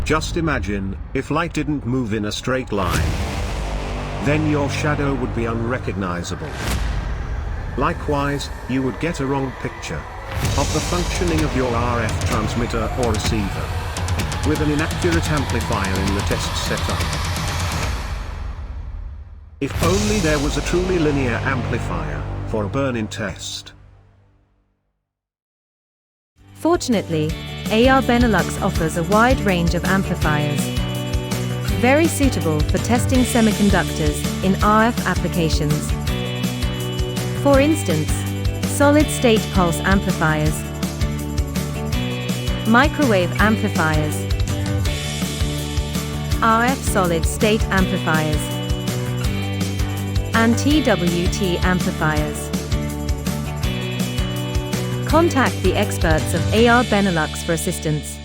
Just imagine, if light didn't move in a straight line, then your shadow would be unrecognizable. Likewise, you would get a wrong picture of the functioning of your RF transmitter or receiver with an inaccurate amplifier in the test setup. If only there was a truly linear amplifier for a burn-in test. Fortunately, AR Benelux offers a wide range of amplifiers, very suitable for testing semiconductors in RF applications. For instance, solid-state pulse amplifiers, microwave amplifiers, RF solid-state amplifiers, and TWT amplifiers. Contact the experts of AR Benelux for assistance.